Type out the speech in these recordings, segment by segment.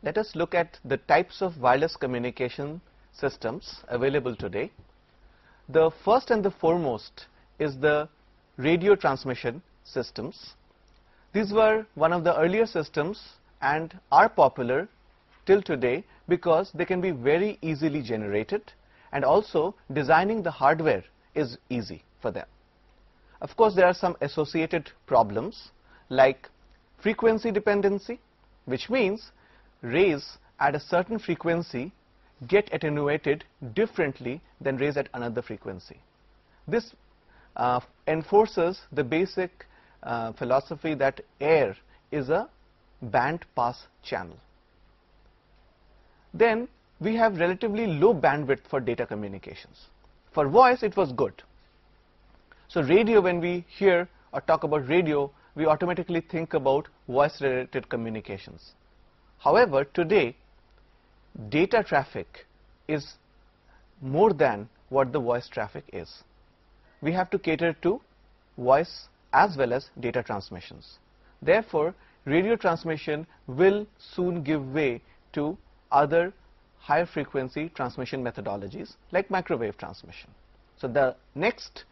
let us look at the types of wireless communication systems available today. The first and the foremost is the radio transmission systems. These were one of the earlier systems and are popular till today because they can be very easily generated, and also designing the hardware is easy for them. Of course, there are some associated problems like frequency dependency, which means rays at a certain frequency get attenuated differently than rays at another frequency. This enforces the basic philosophy that air is a band pass channel. Then we have relatively low bandwidth for data communications. For voice, it was good. So radio, when we hear or talk about radio, we automatically think about voice-related communications. However, today, data traffic is more than what the voice traffic is. We have to cater to voice as well as data transmissions. Therefore, radio transmission will soon give way to other higher frequency transmission methodologies like microwave transmission. So the next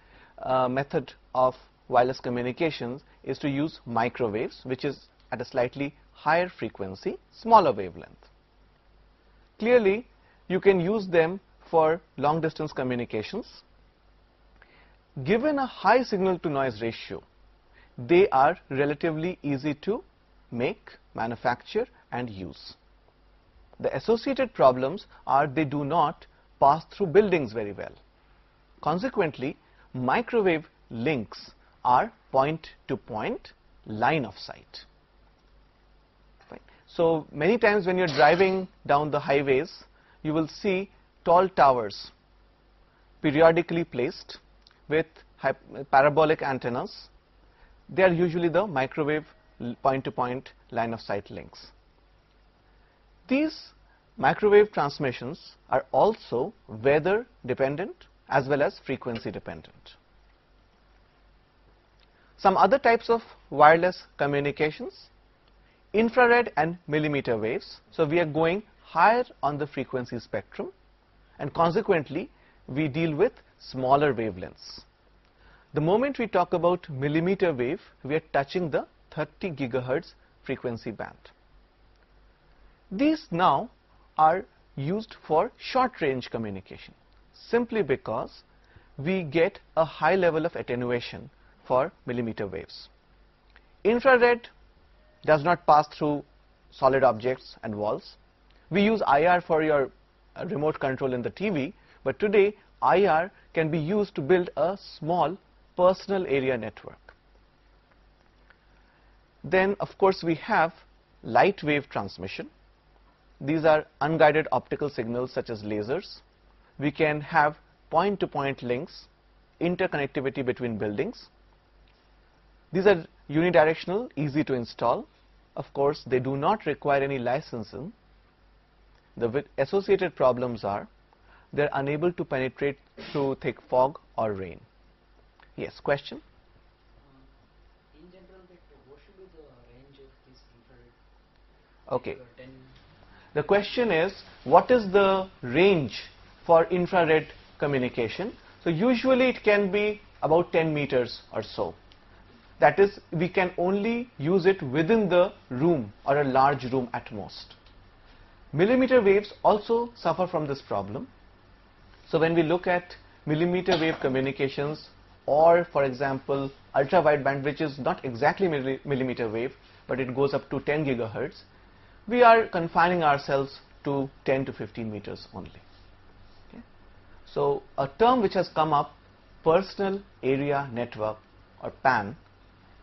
method of wireless communications is to use microwaves, which is at a slightly higher frequency, smaller wavelength. Clearly, you can use them for long distance communications. Given a high signal to noise ratio, they are relatively easy to make, manufacture and use. The associated problems are they do not pass through buildings very well. Consequently, microwave links are point-to-point line of sight. Fine. So many times when you're driving down the highways, you will see tall towers periodically placed with parabolic antennas. They are usually the microwave point-to-point line of sight links. These microwave transmissions are also weather dependent as well as frequency dependent. Some other types of wireless communications, infrared and millimeter waves. So we are going higher on the frequency spectrum, and consequently we deal with smaller wavelengths. The moment we talk about millimeter wave, we are touching the 30 gigahertz frequency band. These now are used for short range communication simply because we get a high level of attenuation for millimeter waves. Infrared does not pass through solid objects and walls. We use IR for your remote control in the TV, but today IR can be used to build a small personal area network. Then of course we have light wave transmission. These are unguided optical signals such as lasers. We can have point-to-point links, interconnectivity between buildings. These are unidirectional, easy to install. Of course, they do not require any licensing. The associated problems are they are unable to penetrate through thick fog or rain. Yes, question? In general, what should be the range of this infrared? Okay. The question is, what is the range for infrared communication? So usually it can be about 10 meters or so. That is, we can only use it within the room or a large room at most. Millimeter waves also suffer from this problem. So when we look at millimeter wave communications, or for example ultra wideband, which is not exactly millimeter wave but it goes up to 10 gigahertz, we are confining ourselves to 10 to 15 meters only. Okay. So a term which has come up, personal area network or PAN,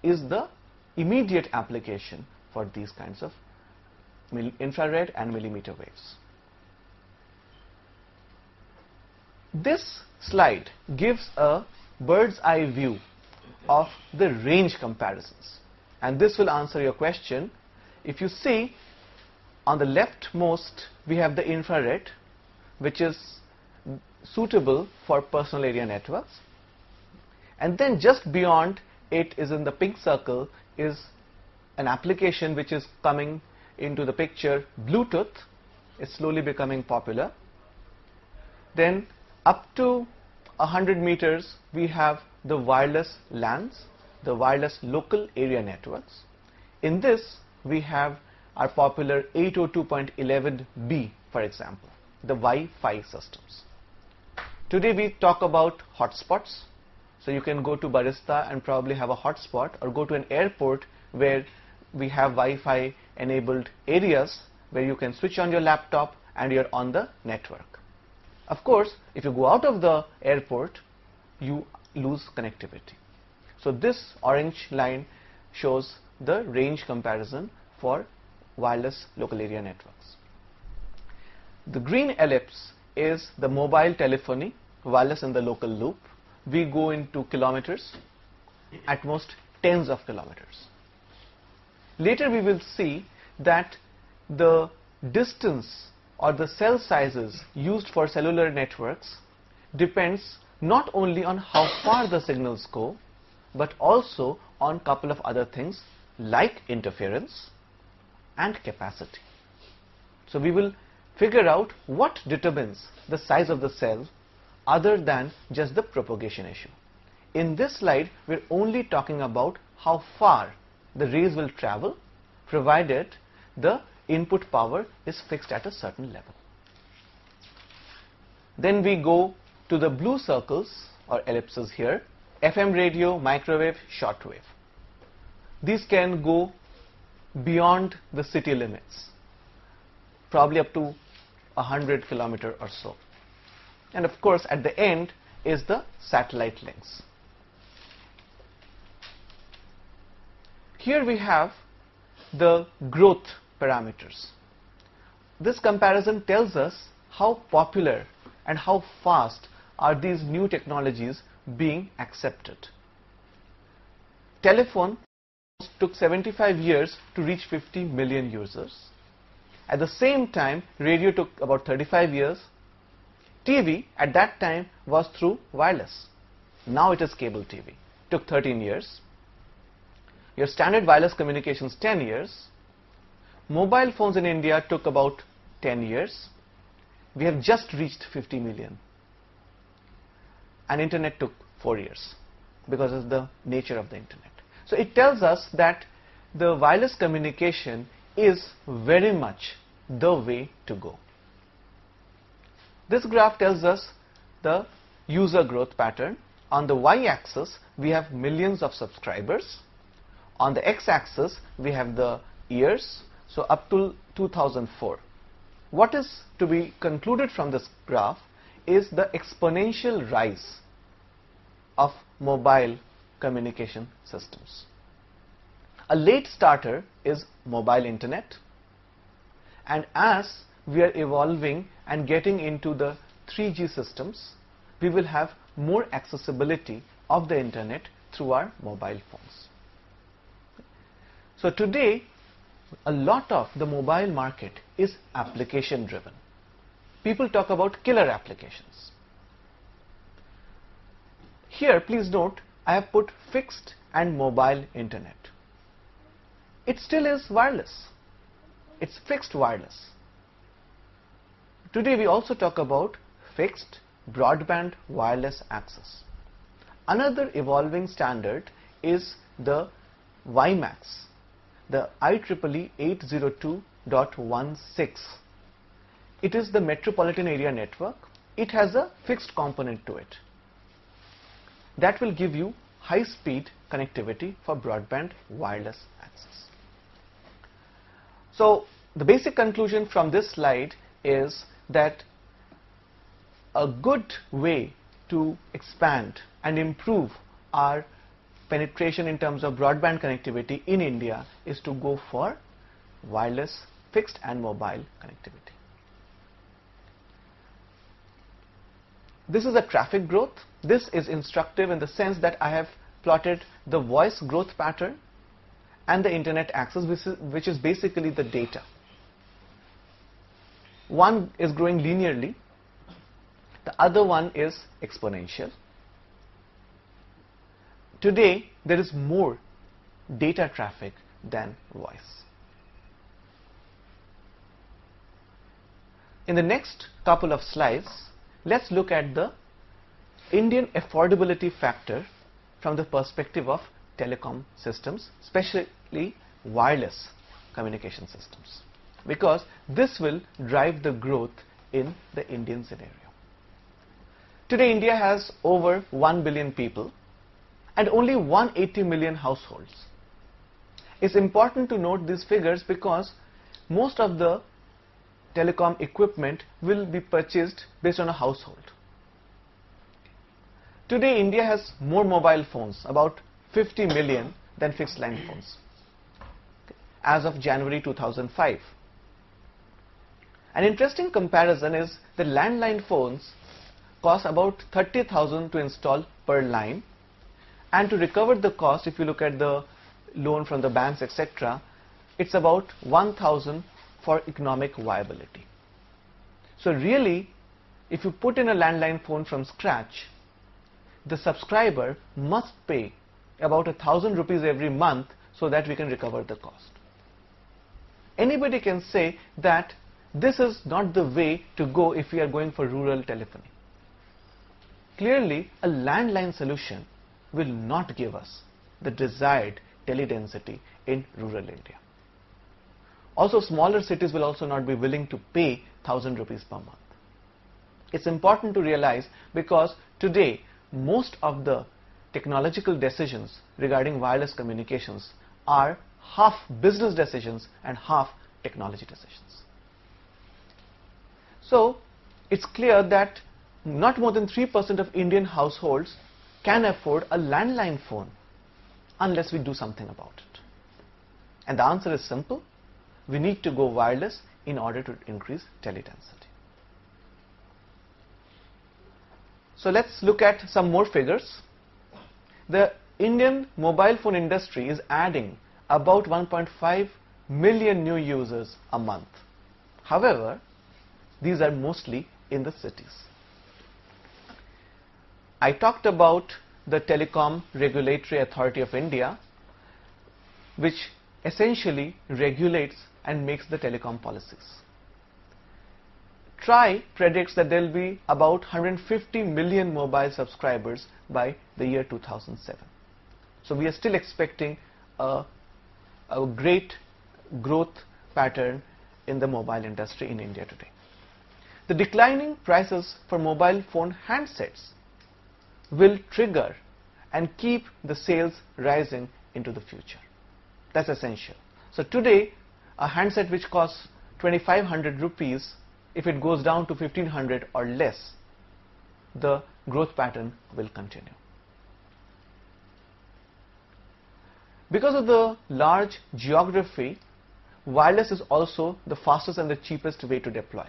is the immediate application for these kinds of infrared and millimeter waves. This slide gives a bird's eye view of the range comparisons, and this will answer your question. If you see, on the leftmost we have the infrared, which is suitable for personal area networks, and then just beyond it is in the pink circle is an application which is coming into the picture Bluetooth is slowly becoming popular. Then up to 100 meters we have the wireless LANs, the wireless local area networks. In this we have our popular 802.11b, for example, the Wi-Fi systems. Today we talk about hotspots. So you can go to Barista and probably have a hotspot, or go to an airport where we have Wi-Fi enabled areas where you can switch on your laptop and you're on the network. Of course, if you go out of the airport, you lose connectivity. So this orange line shows the range comparison for wireless local area networks. The green ellipse is the mobile telephony, wireless in the local loop. We go into kilometers, at most tens of kilometers. Later we will see that the distance or the cell sizes used for cellular networks depends not only on how far the signals go, but also on a couple of other things like interference and capacity. So we will figure out what determines the size of the cell other than just the propagation issue. In this slide, we're only talking about how far the rays will travel, provided the input power is fixed at a certain level. Then we go to the blue circles or ellipses here: FM radio, microwave, shortwave. These can go beyond the city limits, probably up to 100 kilometers or so. And of course, at the end is the satellite links. Here we have the growth parameters. This comparison tells us how popular and how fast are these new technologies being accepted. Telephone took 75 years to reach 50 million users. At the same time, radio took about 35 years. TV at that time was through wireless. Now it is cable TV. Took 13 years. Your standard wireless communications, 10 years. Mobile phones in India took about 10 years. We have just reached 50 million. And internet took 4 years because of the nature of the internet. So it tells us that the wireless communication is very much the way to go. This graph tells us the user growth pattern. On the y-axis, we have millions of subscribers. On the x-axis, we have the years, so up to 2004. What is to be concluded from this graph is the exponential rise of mobile communication systems. A late starter is mobile internet, and as we are evolving and getting into the 3G systems, we will have more accessibility of the internet through our mobile phones. So today, a lot of the mobile market is application driven. People talk about killer applications. Here, please note, I have put fixed and mobile internet. It still is wireless. It's fixed wireless. Today we also talk about fixed broadband wireless access. Another evolving standard is the WiMAX, the IEEE 802.16. It is the metropolitan area network. It has a fixed component to it. That will give you high speed connectivity for broadband wireless access. So the basic conclusion from this slide is that a good way to expand and improve our penetration in terms of broadband connectivity in India is to go for wireless, fixed and mobile connectivity. This is a traffic growth. This is instructive in the sense that I have plotted the voice growth pattern and the internet access, which is basically the data. One is growing linearly, the other one is exponential. Today, there is more data traffic than voice. In the next couple of slides, let's look at the Indian affordability factor from the perspective of telecom systems, especially wireless communication systems, because this will drive the growth in the Indian scenario. Today, India has over 1 billion people and only 180 million households. It's important to note these figures because most of the telecom equipment will be purchased based on a household. Today, India has more mobile phones, about 50 million, than fixed line phones, as of January 2005. An interesting comparison is the landline phones cost about 30,000 to install per line, and to recover the cost, if you look at the loan from the banks, etc., it's about 1,000 for economic viability. So really, if you put in a landline phone from scratch, the subscriber must pay about 1,000 rupees every month so that we can recover the cost. Anybody can say that this is not the way to go if we are going for rural telephony. Clearly, a landline solution will not give us the desired teledensity in rural India. Also, smaller cities will also not be willing to pay 1,000 rupees per month. It's important to realize because today most of the technological decisions regarding wireless communications are half business decisions and half technology decisions. So it's clear that not more than 3% of Indian households can afford a landline phone unless we do something about it. And the answer is simple. We need to go wireless in order to increase teledensity. So let's look at some more figures. The Indian mobile phone industry is adding about 1.5 million new users a month. However, these are mostly in the cities. I talked about the Telecom Regulatory Authority of India, which essentially regulates and makes the telecom policies. TRAI predicts that there will be about 150 million mobile subscribers by the year 2007. So we are still expecting a great growth pattern in the mobile industry in India today. The declining prices for mobile phone handsets will trigger and keep the sales rising into the future. That's essential. So today, a handset which costs 2,500 rupees, if it goes down to 1,500 or less, the growth pattern will continue. Because of the large geography, wireless is also the fastest and the cheapest way to deploy.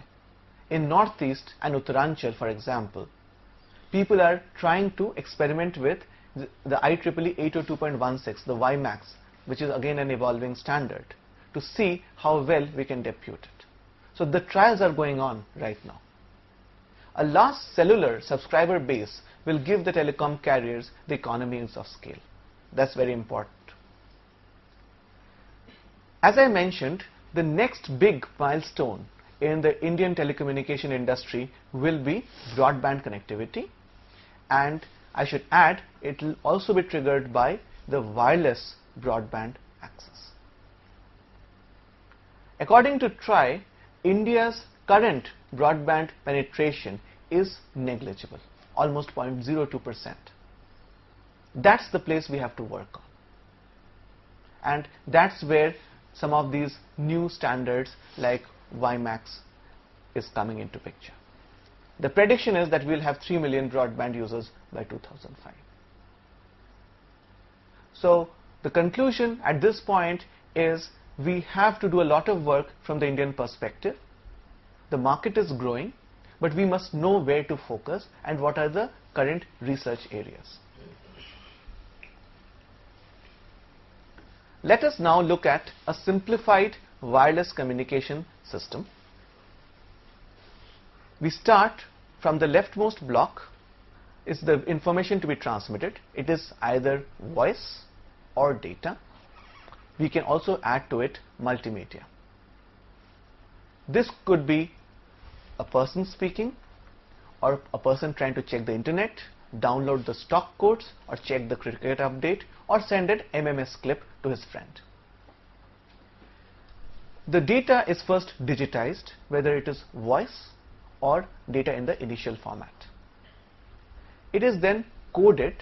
In Northeast and Uttaranchal, for example, people are trying to experiment with the IEEE 802.16, the WiMAX, which is again an evolving standard, to see how well we can deploy it. So the trials are going on right now. A large cellular subscriber base will give the telecom carriers the economies of scale. That's very important. As I mentioned, the next big milestone in the Indian telecommunication industry will be broadband connectivity, and I should add it will also be triggered by the wireless broadband access. According to TRAI, India's current broadband penetration is negligible, almost 0.02%. That's the place we have to work on. And that's where some of these new standards like WiMAX is coming into picture. The prediction is that we'll have 3 million broadband users by 2005. So the conclusion at this point is we have to do a lot of work from the Indian perspective. The market is growing, but we must know where to focus and what are the current research areas. Let us now look at a simplified wireless communication system. We start from the leftmost block is the information to be transmitted. It is either voice or data. We can also add to it multimedia. This could be a person speaking, or a person trying to check the internet, download the stock quotes, or check the cricket update, or send an MMS clip to his friend. The data is first digitized, whether it is voice or data in the initial format. It is then coded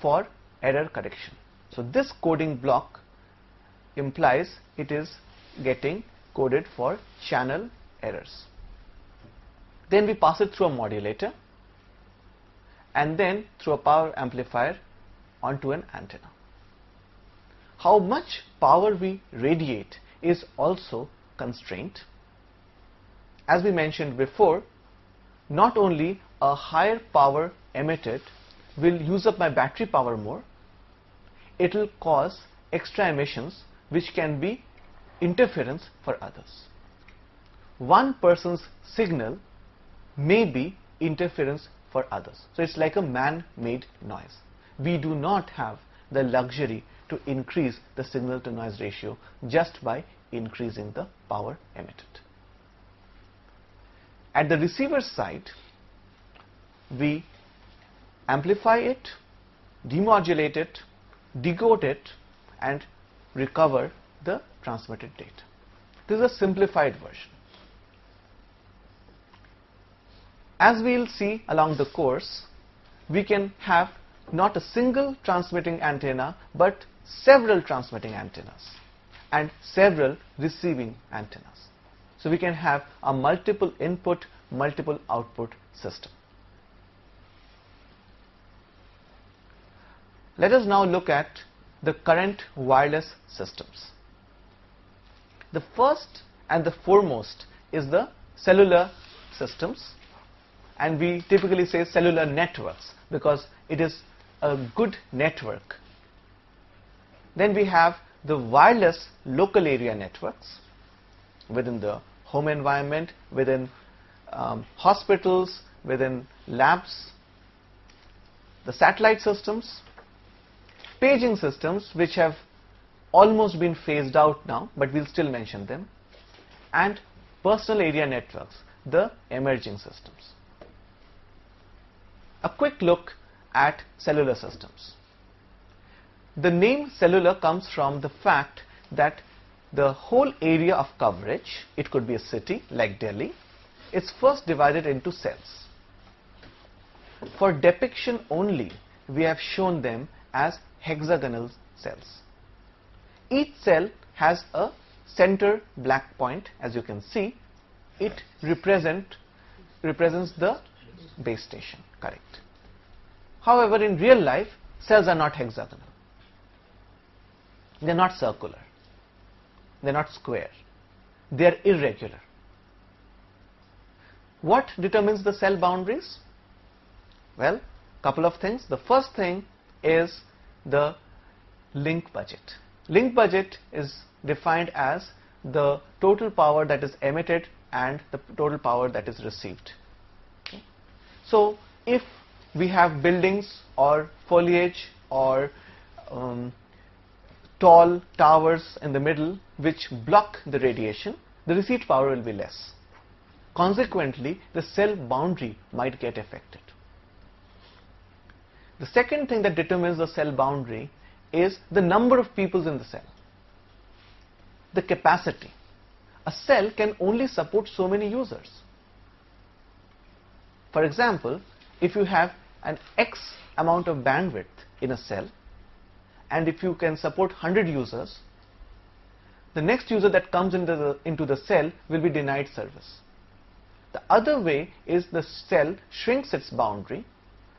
for error correction. So this coding block implies it is getting coded for channel errors. Then we pass it through a modulator and then through a power amplifier onto an antenna. How much power we radiate is also constrained. As we mentioned before, not only a higher power emitted will use up my battery power more, it will cause extra emissions which can be interference for others. One person's signal may be interference for others. So it's like a man-made noise. We do not have the luxury to increase the signal to noise ratio just by increasing the power emitted. At the receiver side, we amplify it, demodulate it, decode it, and recover the transmitted data. This is a simplified version. As we will see along the course, we can have not a single transmitting antenna, but several transmitting antennas and several receiving antennas. So we can have a multiple input, multiple output system. Let us now look at the current wireless systems. The first and the foremost is the cellular systems, and we typically say cellular networks because it is a good network. Then we have the wireless local area networks within the home environment, within hospitals, within labs, the satellite systems, paging systems which have almost been phased out now, but we'll still mention them, and personal area networks, the emerging systems. A quick look at cellular systems. The name cellular comes from the fact that the whole area of coverage, it could be a city like Delhi, is first divided into cells. For depiction only, we have shown them as hexagonal cells. Each cell has a center black point, as you can see. It represents the base station, correct. However, in real life, cells are not hexagonal. They are not circular. They are not square. They are irregular. What determines the cell boundaries? Well, couple of things. The first thing is the link budget. Link budget is defined as the total power that is emitted and the total power that is received. Okay. So, if we have buildings or foliage or tall towers in the middle which block the radiation, the received power will be less. Consequently, the cell boundary might get affected. The second thing that determines the cell boundary is the number of people in the cell. The capacity. A cell can only support so many users. For example, if you have an X amount of bandwidth in a cell, and if you can support 100 users, the next user that comes into the cell will be denied service. The other way is the cell shrinks its boundary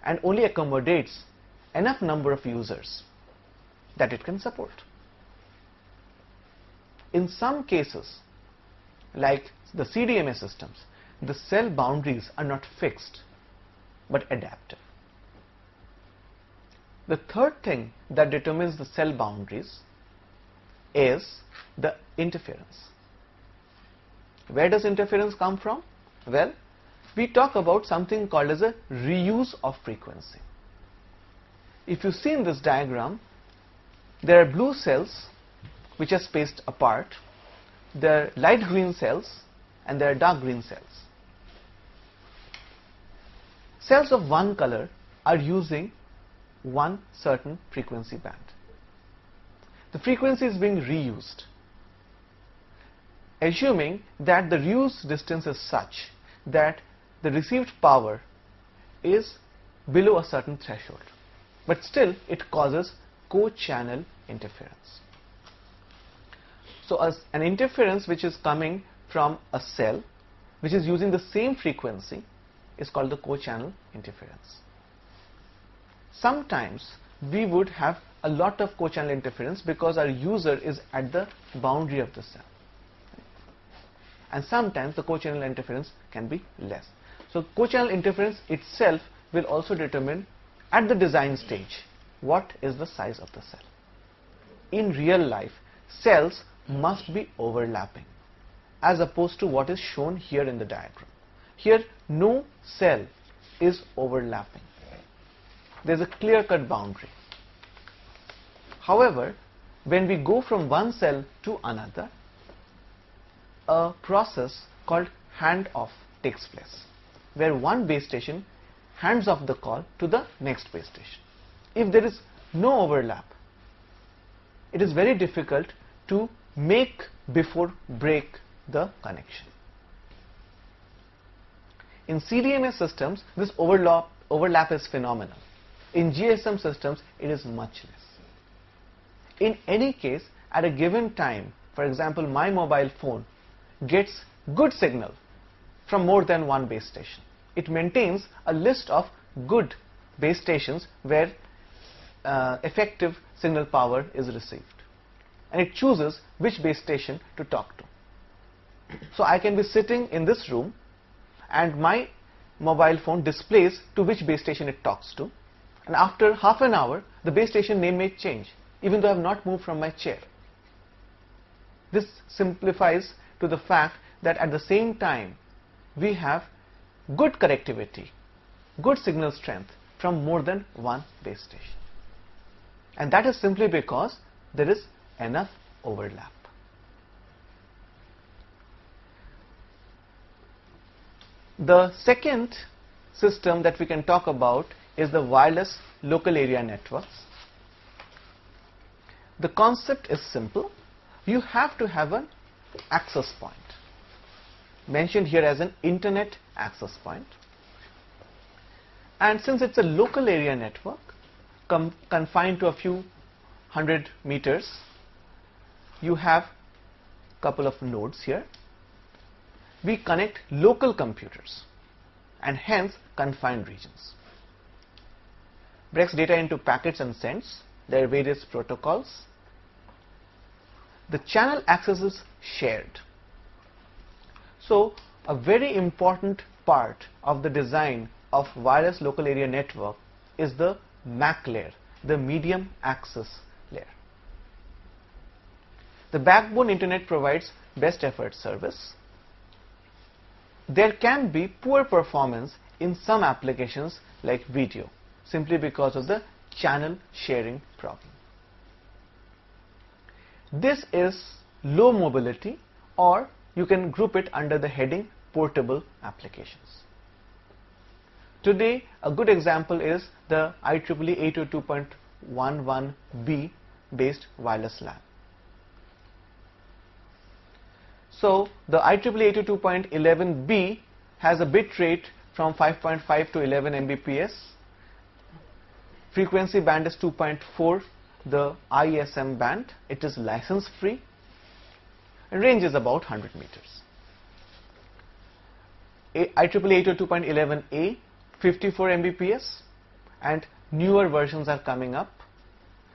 and only accommodates enough number of users that it can support. In some cases, like the CDMA systems, the cell boundaries are not fixed but adaptive. The third thing that determines the cell boundaries is the interference. Where does interference come from? Well, we talk about something called as a reuse of frequency. If you see in this diagram, there are blue cells which are spaced apart, there are light green cells, and there are dark green cells. Cells of one color are using one certain frequency band. The frequency is being reused, assuming that the reuse distance is such that the received power is below a certain threshold, but still it causes co-channel interference. So an interference which is coming from a cell which is using the same frequency is called the co-channel interference. Sometimes we would have a lot of co-channel interference because our user is at the boundary of the cell, and sometimes the co-channel interference can be less. So co-channel interference itself will also determine at the design stage what is the size of the cell. In real life, cells must be overlapping as opposed to what is shown here in the diagram. Here no cell is overlapping. There is a clear-cut boundary. However, when we go from one cell to another, a process called handoff takes place, where one base station hands off the call to the next base station. If there is no overlap, it is very difficult to make before break the connection. In CDMA systems, this overlap is phenomenal. In GSM systems, it is much less. In any case, at a given time, for example, my mobile phone gets good signal from more than one base station. It maintains a list of good base stations where effective signal power is received, and it chooses which base station to talk to. So I can be sitting in this room and my mobile phone displays to which base station it talks to, and after half an hour the base station name may change even though I have not moved from my chair. This simplifies to the fact that at the same time we have good connectivity, good signal strength from more than one base station, and that is simply because there is enough overlap. The second system that we can talk about is the wireless local area networks. The concept is simple. You have to have an access point, mentioned here as an internet access point. And since it's a local area network confined to a few hundred meters, you have a couple of nodes here. We connect local computers and hence confined regions. Breaks data into packets and sends. There are various protocols. The channel access is shared. So a very important part of the design of wireless local area network is the MAC layer, the medium access layer. The backbone internet provides best effort service. There can be poor performance in some applications like video, simply because of the channel sharing problem. This is low mobility, or you can group it under the heading portable applications. Today, a good example is the IEEE 802.11b based wireless LAN. So the IEEE 802.11b has a bit rate from 5.5 to 11 Mbps. Frequency band is 2.4, the ISM band. It is license free and range is about 100 meters. IEEE 802.11a, 54 Mbps, and newer versions are coming up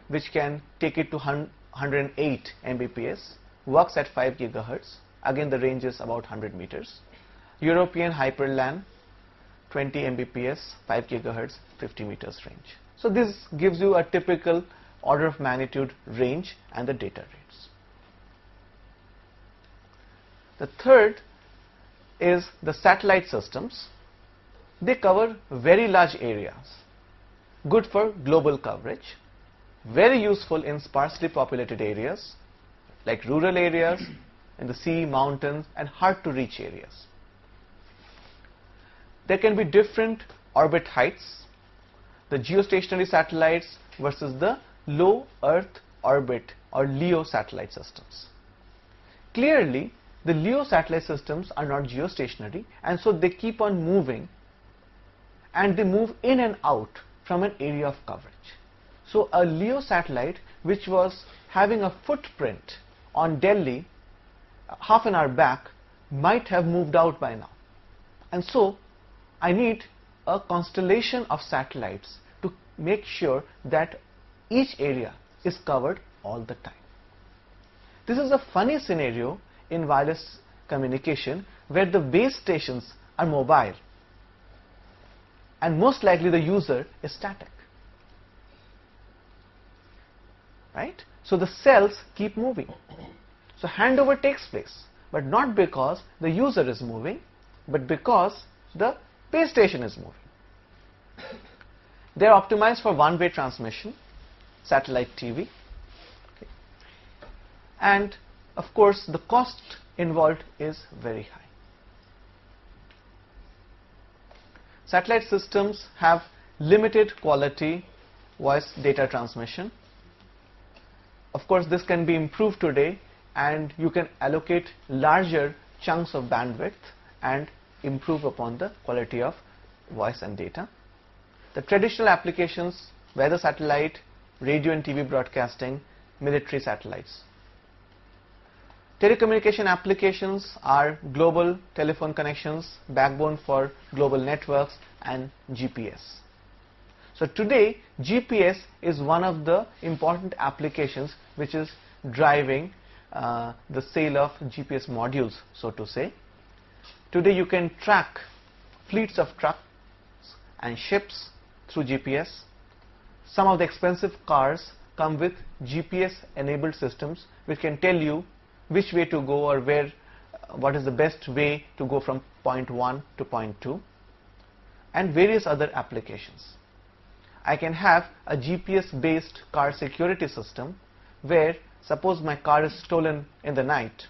which can take it to 108 Mbps, works at 5 gigahertz. Again, the range is about 100 meters. European Hyper LAN, 20 Mbps, 5 gigahertz, 50 meters range. So this gives you a typical order of magnitude range and the data rates. The third is the satellite systems. They cover very large areas, good for global coverage, very useful in sparsely populated areas like rural areas, in the sea, mountains, and hard to reach areas. There can be different orbit heights, the geostationary satellites versus the low Earth orbit or LEO satellite systems. Clearly, the LEO satellite systems are not geostationary, and so they keep on moving, and they move in and out from an area of coverage. So a LEO satellite which was having a footprint on Delhi half an hour back might have moved out by now. And so I need a constellation of satellites to make sure that each area is covered all the time. This is a funny scenario in wireless communication where the base stations are mobile and most likely the user is static. Right? So the cells keep moving. So handover takes place, but not because the user is moving, but because the base station is moving. They are optimized for one-way transmission, satellite TV. Okay. And of course, the cost involved is very high. Satellite systems have limited quality voice data transmission. Of course, this can be improved today, and you can allocate larger chunks of bandwidth and improve upon the quality of voice and data. The traditional applications, weather satellite, radio and TV broadcasting, military satellites. Telecommunication applications are global telephone connections, backbone for global networks, and GPS. So today, GPS is one of the important applications which is driving the sale of GPS modules, so to say. Today you can track fleets of trucks and ships through GPS. Some of the expensive cars come with GPS enabled systems which can tell you which way to go or where, what is the best way to go from point 1 to point 2, and various other applications. I can have a GPS based car security system where, suppose my car is stolen in the night,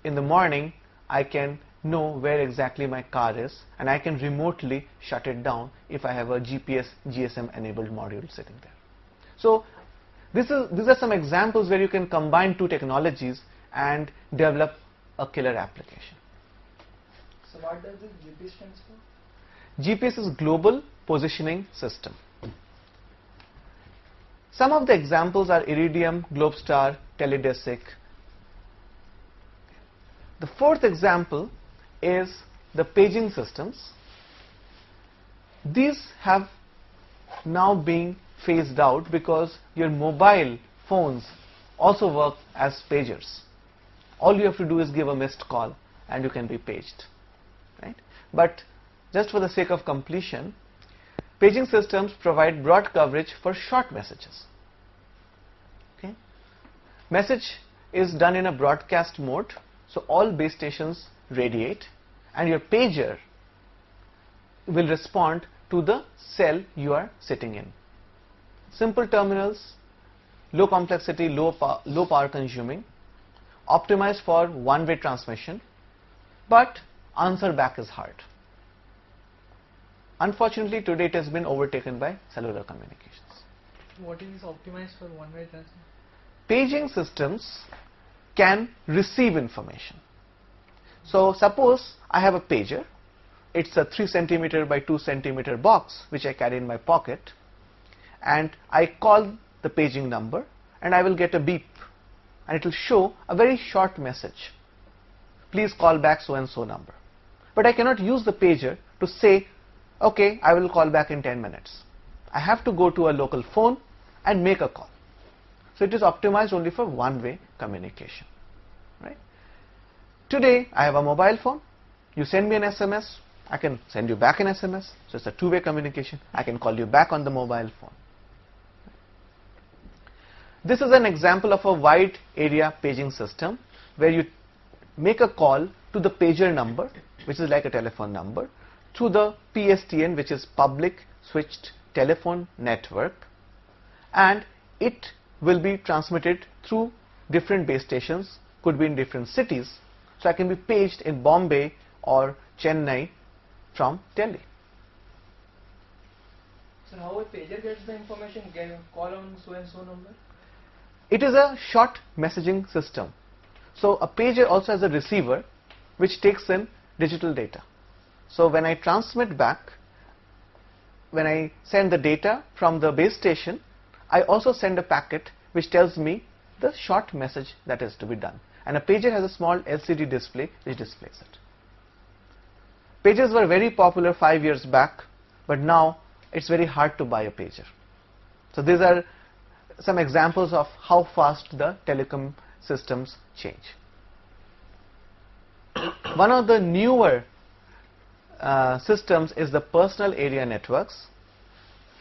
in the morning I can know where exactly my car is and I can remotely shut it down if I have a GPS GSM enabled module sitting there. So these are some examples where you can combine two technologies and develop a killer application. So what does this GPS stands for? GPS is Global Positioning System. Some of the examples are Iridium, Globestar, Teledesic. The fourth example is the paging systems. These have now been phased out because your mobile phones also work as pagers. All you have to do is give a missed call and you can be paged. Right? But just for the sake of completion, paging systems provide broad coverage for short messages. Okay? Message is done in a broadcast mode, so all base stations radiate and your pager will respond to the cell you are sitting in. Simple terminals, low complexity, low power consuming, optimized for one-way transmission, but answer back is hard. Unfortunately, today it has been overtaken by cellular communications. What is optimized for one-way transmission? Paging systems can receive information. So suppose I have a pager. It's a 3 centimeter by 2 centimeter box which I carry in my pocket, and I call the paging number and I will get a beep and it will show a very short message. Please call back so and so number. But I cannot use the pager to say, okay, I will call back in 10 minutes. I have to go to a local phone and make a call. So it is optimized only for one-way communication. Right? Today I have a mobile phone. You send me an SMS, I can send you back an SMS. So it's a two-way communication. I can call you back on the mobile phone. This is an example of a wide area paging system where you make a call to the pager number, which is like a telephone number, through the PSTN, which is Public Switched Telephone Network, and it will be transmitted through different base stations, could be in different cities. So I can be paged in Bombay or Chennai from Delhi. So how a pager gets the information? Call on so and so number. It is a short messaging system. So a pager also has a receiver which takes in digital data. So when I transmit back, when I send the data from the base station, I also send a packet which tells me the short message that is to be done. And a pager has a small LCD display which displays it. Pagers were very popular 5 years back, but now it's very hard to buy a pager. So these are some examples of how fast the telecom systems change. One of the newer systems is the personal area networks,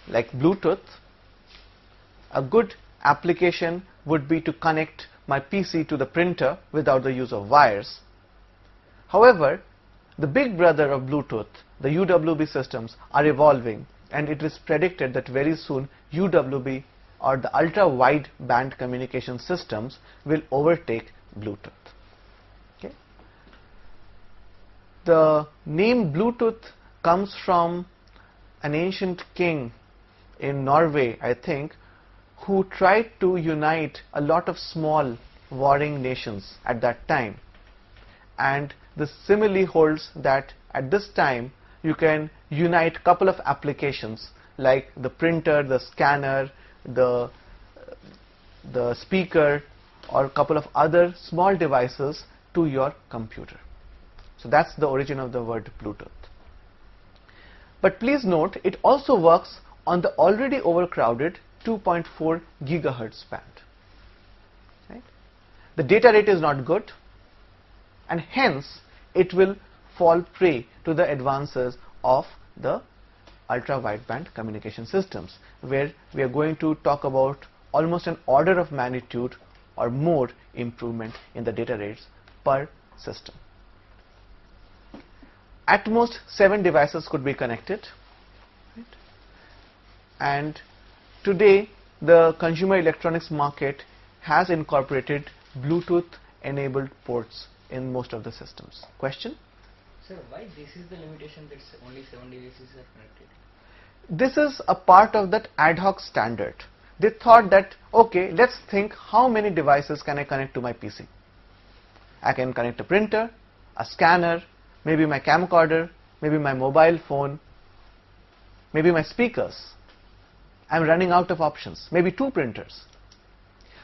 like Bluetooth. A good application would be to connect my PC to the printer without the use of wires. However, the big brother of Bluetooth, the UWB systems, are evolving, and it is predicted that very soon UWB, or the ultra wide band communication systems, will overtake Bluetooth. Okay. The name Bluetooth comes from an ancient king in Norway, I think, who tried to unite a lot of small warring nations at that time. And the simile holds that at this time you can unite a couple of applications like the printer, the scanner, the speaker, or a couple of other small devices to your computer. So that's the origin of the word Bluetooth. But please note, it also works on the already overcrowded 2.4 gigahertz band. Right? The data rate is not good, and hence it will fall prey to the advances of the ultra wideband communication systems, where we are going to talk about almost an order of magnitude or more improvement in the data rates per system. At most 7 devices could be connected, right? And today the consumer electronics market has incorporated Bluetooth enabled ports in most of the systems. Question? Sir, why this is the limitation that only 7 devices are connected? This is a part of that ad hoc standard. They thought that, okay, let's think how many devices can I connect to my PC. I can connect a printer, a scanner, maybe my camcorder, maybe my mobile phone, maybe my speakers. I'm running out of options, maybe 2 printers.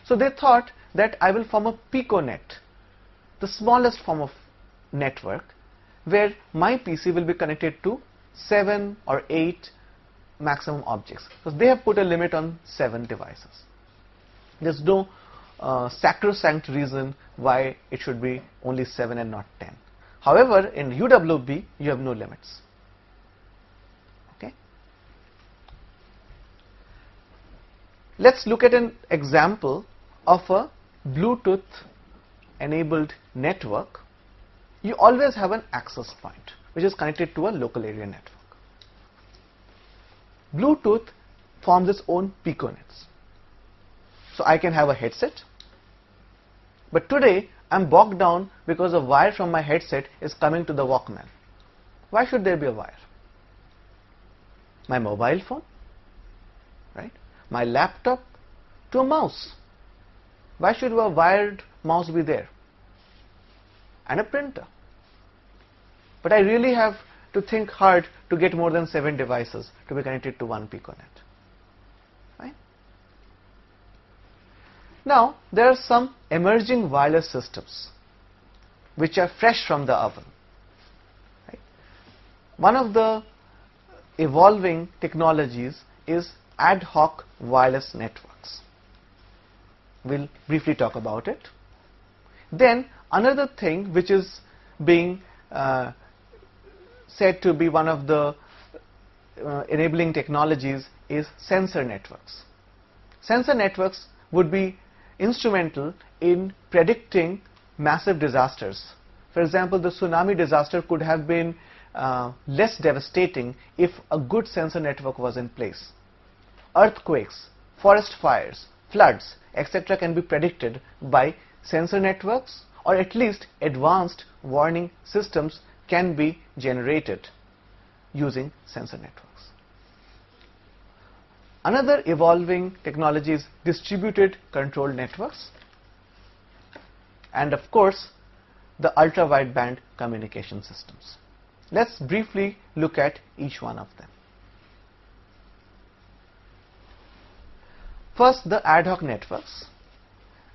So they thought that I will form a piconet, the smallest form of network, where my PC will be connected to 7 or 8 maximum objects. So they have put a limit on 7 devices. There's no sacrosanct reason why it should be only 7 and not 10. However, in UWB, you have no limits. Okay. Let's look at an example of a Bluetooth enabled network. You always have an access point which is connected to a local area network. Bluetooth forms its own piconets. So I can have a headset, but today I'm bogged down because a wire from my headset is coming to the Walkman. Why should there be a wire? My mobile phone, right? My laptop to a mouse. Why should a wired mouse be there? And a printer. But I really have to think hard to get more than 7 devices to be connected to one piconet. Right? Now, there are some emerging wireless systems which are fresh from the oven. Right? One of the evolving technologies is ad hoc wireless networks. We'll briefly talk about it. Then another thing which is being said to be one of the enabling technologies is sensor networks. Sensor networks would be instrumental in predicting massive disasters. For example, the tsunami disaster could have been less devastating if a good sensor network was in place. Earthquakes, forest fires, floods, etc. can be predicted by sensor networks, or at least advanced warning systems can be generated using sensor networks. Another evolving technology is distributed control networks, and of course the ultra-wideband communication systems. Let's briefly look at each one of them. First, the ad hoc networks.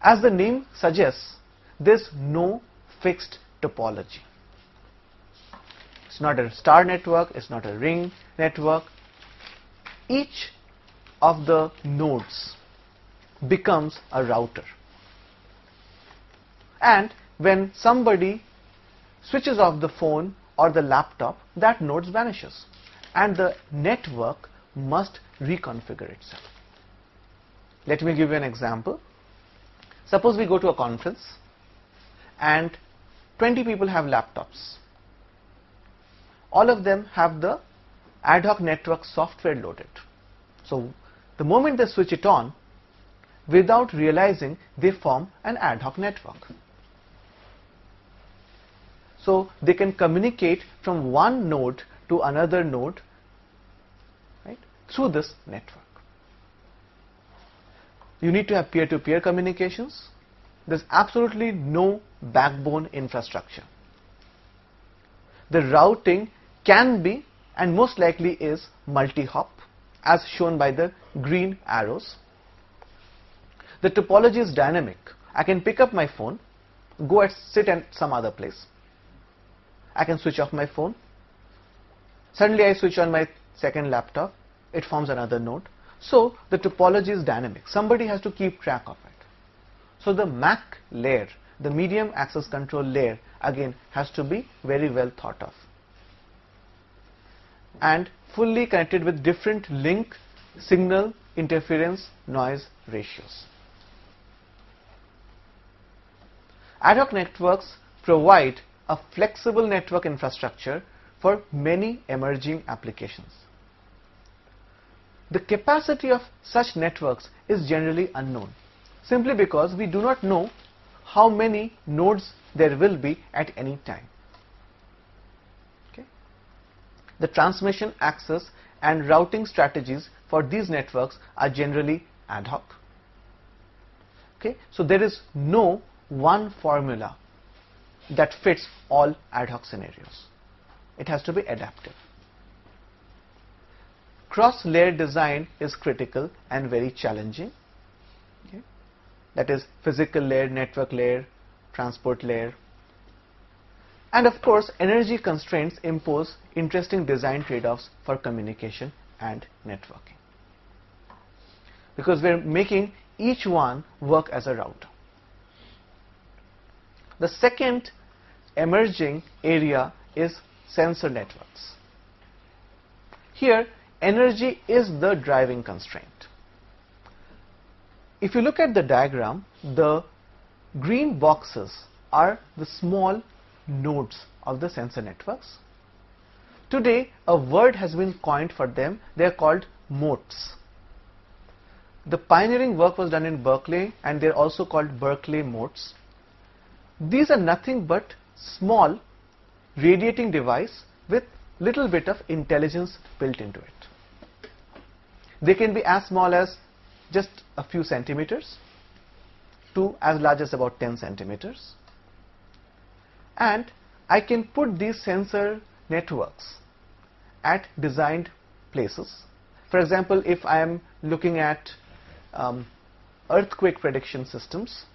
As the name suggests, there's no fixed topology. It's not a star network, it's not a ring network. Each of the nodes becomes a router. And when somebody switches off the phone or the laptop, that node vanishes and the network must reconfigure itself. Let me give you an example. Suppose we go to a conference and 20 people have laptops. All of them have the ad hoc network software loaded. So the moment they switch it on, without realizing, they form an ad hoc network. So they can communicate from one node to another node, right, through this network. You need to have peer-to-peer communications. There's absolutely no backbone infrastructure. The routing can be and most likely is multi-hop, as shown by the green arrows. The topology is dynamic. I can pick up my phone, go and sit at some other place. I can switch off my phone. Suddenly I switch on my second laptop. It forms another node. So the topology is dynamic. Somebody has to keep track of it. So the MAC layer, the medium access control layer, again has to be very well thought of and fully connected with different link, signal, interference, noise ratios. Ad hoc networks provide a flexible network infrastructure for many emerging applications. The capacity of such networks is generally unknown, simply because we do not know how many nodes there will be at any time. Okay. The transmission, access and routing strategies for these networks are generally ad hoc. Okay. So there is no one formula that fits all ad hoc scenarios. It has to be adaptive. Cross-layer design is critical and very challenging. Okay. That is physical layer, network layer, transport layer. And of course, energy constraints impose interesting design trade-offs for communication and networking, because we're making each one work as a router. The second emerging area is sensor networks. Here, energy is the driving constraint. If you look at the diagram, the green boxes are the small nodes of the sensor networks. Today, a word has been coined for them. They are called motes. The pioneering work was done in Berkeley, and they're also called Berkeley motes. These are nothing but small radiating device with little bit of intelligence built into it. They can be as small as just a few centimeters to as large as about 10 centimeters. And I can put these sensor networks at designed places. For example, if I am looking at earthquake prediction systems,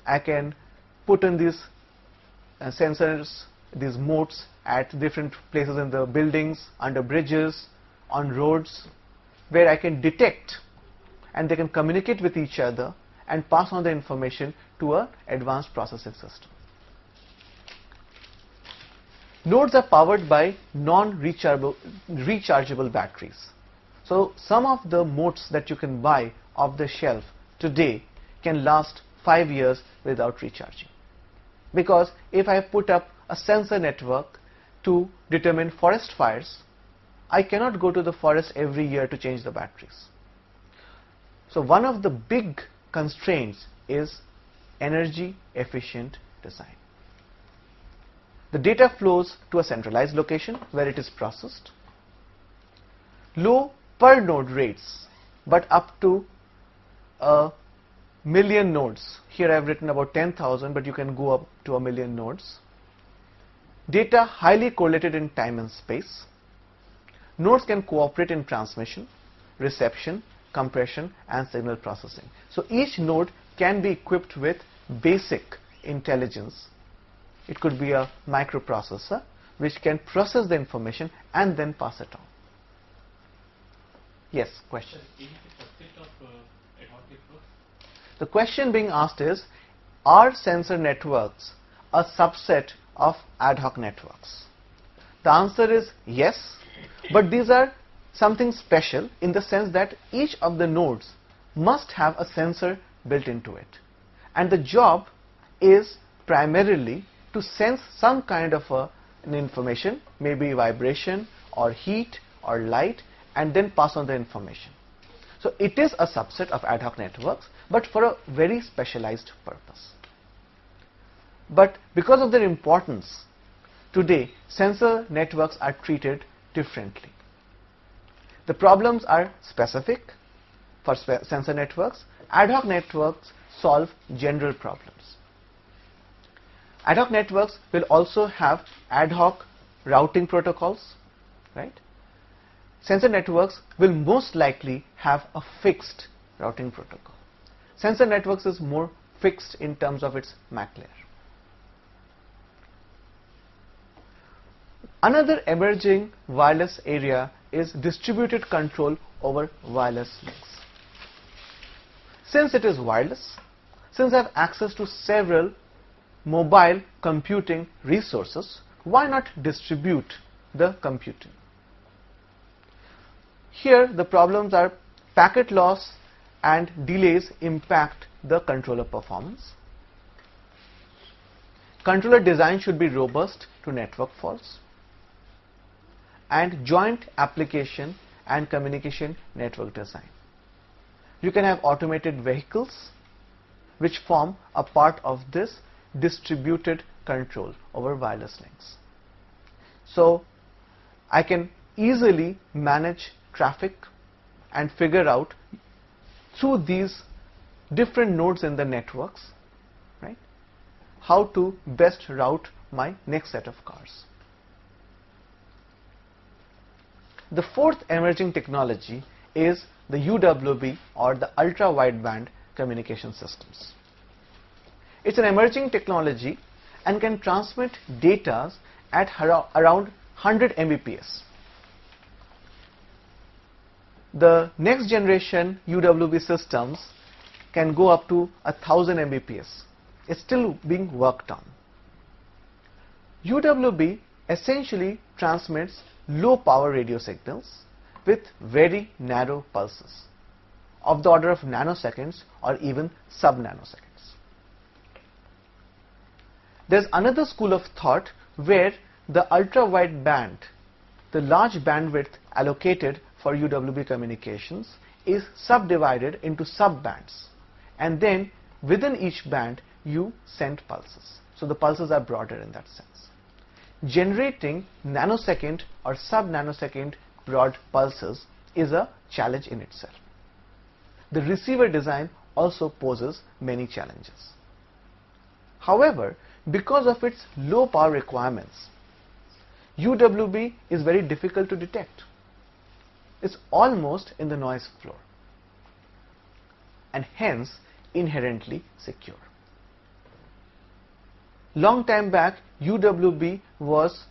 I can put in these sensors, these motes at different places in the buildings, under bridges, on roads, where I can detect and they can communicate with each other and pass on the information to an advanced processing system. Nodes are powered by non-rechargeable batteries. So some of the motes that you can buy off the shelf today can last 5 years without recharging. Because if I put up a sensor network to determine forest fires, I cannot go to the forest every year to change the batteries. So one of the big constraints is energy efficient design. The data flows to a centralized location where it is processed. Low per node rates but up to a million nodes. Here I have written about 10,000, but you can go up to a million nodes. Data highly correlated in time and space. Nodes can cooperate in transmission, reception, compression, and signal processing. So each node can be equipped with basic intelligence. It could be a microprocessor which can process the information and then pass it on. Yes, question. Is it a subset of ad hoc networks? The question being asked is, are sensor networks a subset of ad hoc networks? The answer is yes, but these are something special in the sense that each of the nodes must have a sensor built into it. And the job is primarily to sense some kind of an information, maybe vibration or heat or light, and then pass on the information. So it is a subset of ad hoc networks, but for a very specialized purpose. But because of their importance, today sensor networks are treated differently. The problems are specific for sensor networks. Ad hoc networks solve general problems. Ad hoc networks will also have ad hoc routing protocols, right? Sensor networks will most likely have a fixed routing protocol. Sensor networks is more fixed in terms of its MAC layer. Another emerging wireless area is distributed control over wireless links. Since it is wireless, since I have access to several mobile computing resources, why not distribute the computing? Here the problems are packet loss and delays impact the controller performance. Controller design should be robust to network faults. And joint application and communication network design. You can have automated vehicles which form a part of this distributed control over wireless links. So I can easily manage traffic and figure out through these different nodes in the networks, right, how to best route my next set of cars. The fourth emerging technology is the UWB, or the ultra wideband communication systems. It's an emerging technology and can transmit data at around 100 Mbps. The next generation UWB systems can go up to 1000 Mbps. It's still being worked on. UWB essentially transmits low power radio signals with very narrow pulses of the order of nanoseconds or even sub-nanoseconds. There's another school of thought where the ultra-wide band, the large bandwidth allocated for UWB communications, is subdivided into sub-bands, and then within each band you send pulses. So the pulses are broader in that sense. Generating nanosecond or sub-nanosecond broad pulses is a challenge in itself. The receiver design also poses many challenges. However, because of its low power requirements, UWB is very difficult to detect. It's almost in the noise floor and hence inherently secure. Long time back, UWB was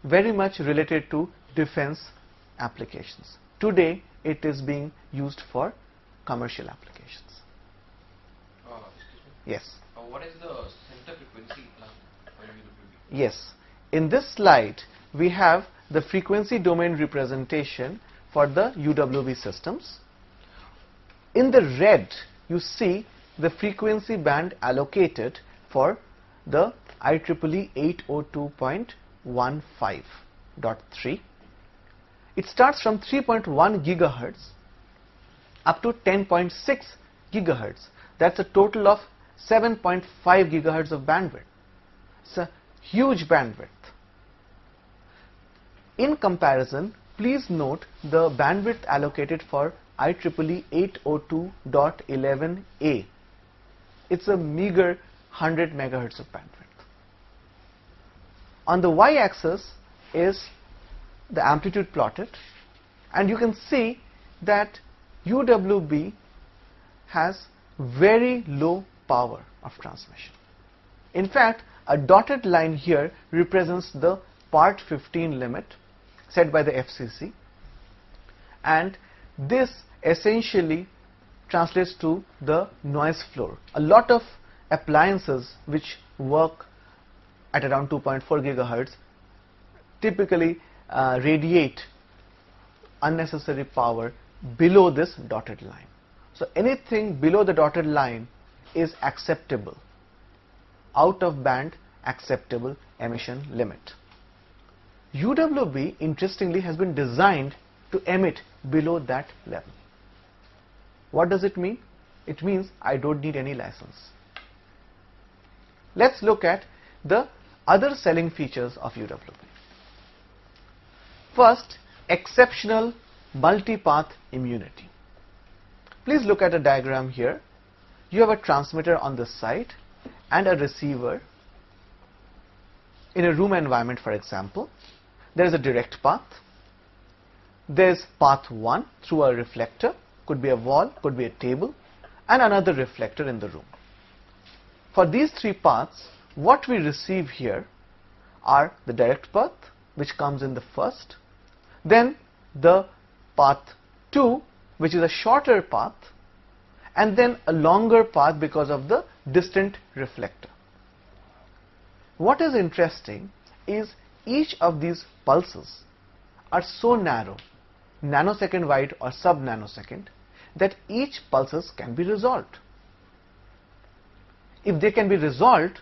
very much related to defense applications. Today, it is being used for commercial applications. Excuse me. Yes. What is the center frequency for UWB? Yes. In this slide, we have the frequency domain representation for the UWB systems. In the red, you see the frequency band allocated for the IEEE 802.15.3. It starts from 3.1 gigahertz up to 10.6 gigahertz. That's a total of 7.5 gigahertz of bandwidth. It's a huge bandwidth. In comparison, please note the bandwidth allocated for IEEE 802.11a. It's a meager 100 megahertz of bandwidth. On the y-axis is the amplitude plotted, and you can see that UWB has very low power of transmission. In fact, a dotted line here represents the part 15 limit set by the FCC, and this essentially translates to the noise floor. A lot of appliances which work at around 2.4 gigahertz typically radiate unnecessary power below this dotted line. So anything below the dotted line is acceptable, out of band acceptable emission limit. UWB, interestingly, has been designed to emit below that level. What does it mean? It means I don't need any license. Let's look at the other selling features of UWB. First, exceptional multipath immunity. Please look at a diagram here. You have a transmitter on this side and a receiver in a room environment, for example. There is a direct path. There is path 1 through a reflector, could be a wall, could be a table, and another reflector in the room. For these three paths, what we receive here are the direct path, which comes in the first, then the path 2, which is a shorter path, and then a longer path because of the distant reflector. What is interesting is each of these pulses are so narrow, nanosecond wide or sub-nanosecond, that each pulses can be resolved. If they can be resolved,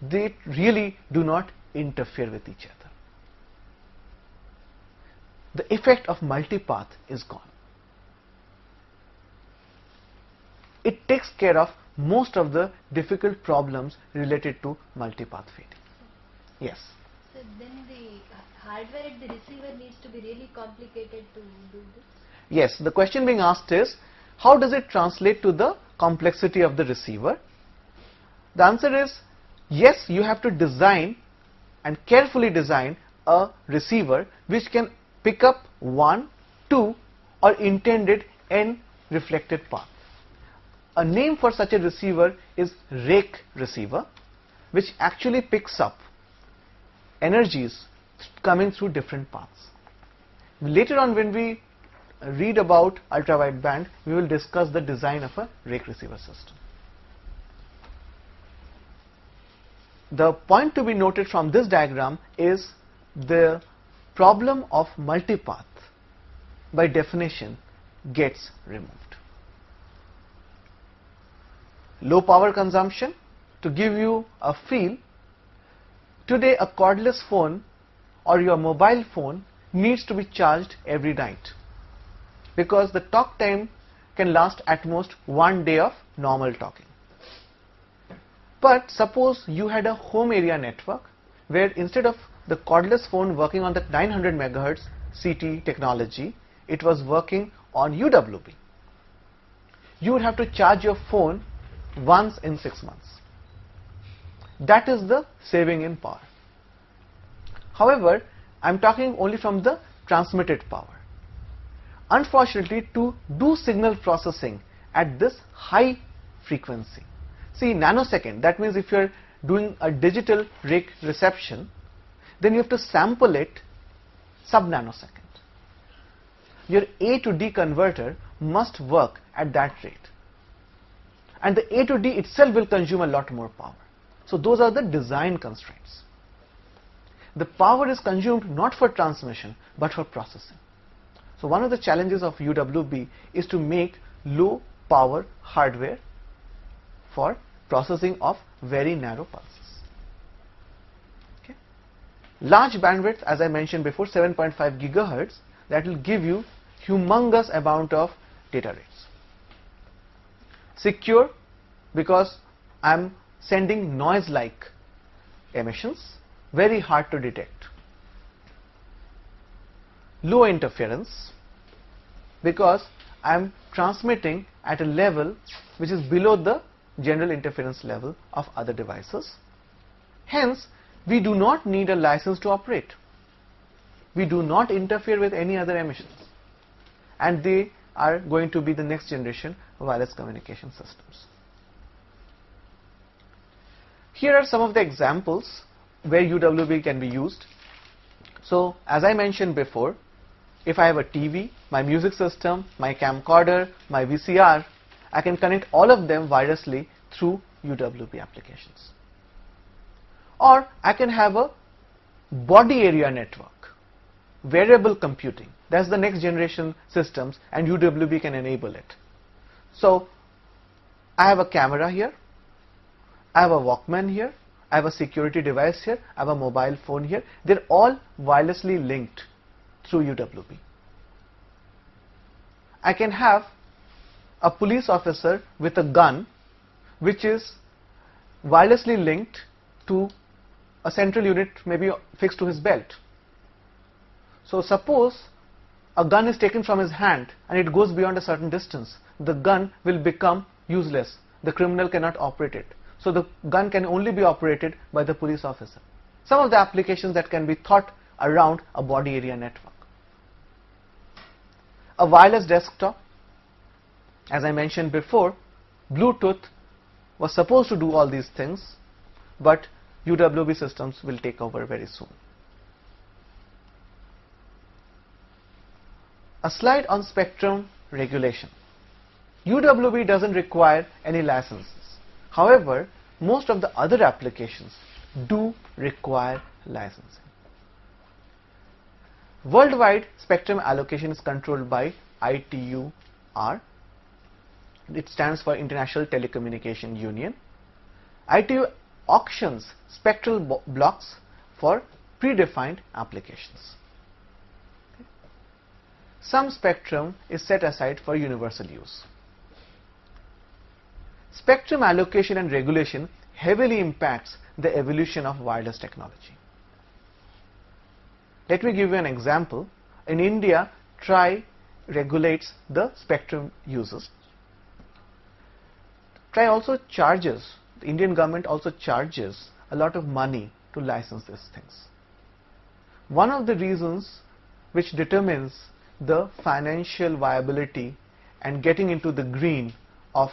they really do not interfere with each other. The effect of multipath is gone. It takes care of most of the difficult problems related to multipath fading. Yes? So then the hardware at the receiver needs to be really complicated to do this? Yes, the question being asked is, how does it translate to the complexity of the receiver? The answer is, yes, you have to design and carefully design a receiver which can pick up 1, 2 or intended n reflected path. A name for such a receiver is rake receiver, which actually picks up energies coming through different paths. Later on, when we read about ultra-wideband, we will discuss the design of a rake receiver system. The point to be noted from this diagram is the problem of multipath, by definition, gets removed. Low power consumption. To give you a feel, today a cordless phone or your mobile phone needs to be charged every night, because the talk time can last at most 1 day of normal talking. But suppose you had a home area network where instead of the cordless phone working on the 900 megahertz CT technology, it was working on UWB. You would have to charge your phone once in 6 months. That is the saving in power. However, I am talking only from the transmitted power. Unfortunately, to do signal processing at this high frequency, see, nanosecond, that means if you are doing a digital rake reception, then you have to sample it sub-nanosecond. Your A to D converter must work at that rate. And the A to D itself will consume a lot more power. So those are the design constraints. The power is consumed not for transmission, but for processing. So one of the challenges of UWB is to make low power hardware for processing of very narrow pulses. Okay. Large bandwidth, as I mentioned before, 7.5 gigahertz, that will give you humongous amount of data rates. Secure, because I am sending noise-like emissions, very hard to detect. Low interference, because I am transmitting at a level which is below the general interference level of other devices. Hence, we do not need a license to operate. We do not interfere with any other emissions, and they are going to be the next generation wireless communication systems. Here are some of the examples where UWB can be used. So, as I mentioned before, if I have a TV, my music system, my camcorder, my VCR, I can connect all of them wirelessly through UWB applications. Or I can have a body area network, variable computing. That's the next generation systems, and UWB can enable it. So, I have a camera here, I have a Walkman here, I have a security device here, I have a mobile phone here. They're all wirelessly linked through UWB. I can have a police officer with a gun which is wirelessly linked to a central unit, maybe fixed to his belt. So suppose a gun is taken from his hand and it goes beyond a certain distance, the gun will become useless. The criminal cannot operate it. So the gun can only be operated by the police officer. Some of the applications that can be thought around a body area network. A wireless desktop, as I mentioned before, Bluetooth was supposed to do all these things, but UWB systems will take over very soon. A slide on spectrum regulation. UWB doesn't require any licenses. However, most of the other applications do require licensing. Worldwide spectrum allocation is controlled by ITU-R. It stands for International Telecommunication Union. ITU auctions spectral blocks for predefined applications. Some spectrum is set aside for universal use. Spectrum allocation and regulation heavily impacts the evolution of wireless technology. Let me give you an example. In India, TRAI regulates the spectrum uses. TRAI also charges, the Indian government also charges a lot of money to license these things. One of the reasons which determines the financial viability and getting into the green of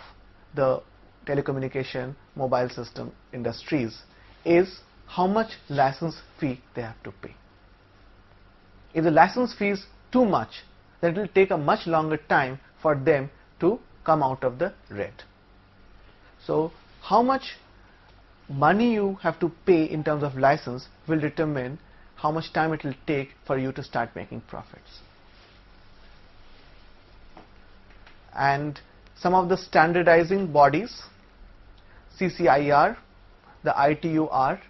the telecommunication mobile system industries is how much license fee they have to pay. If the license fee is too much, then it will take a much longer time for them to come out of the red. So how much money you have to pay in terms of license will determine how much time it will take for you to start making profits. And some of the standardizing bodies, CCIR, the ITU-R,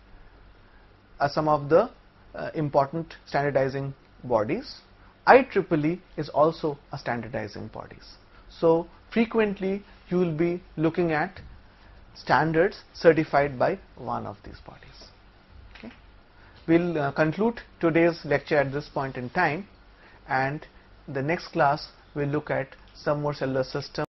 are some of the important standardizing bodies. IEEE is also a standardizing bodies. So frequently you will be looking at standards certified by one of these bodies. Okay. We'll conclude today's lecture at this point in time, and the next class we'll look at some more cellular systems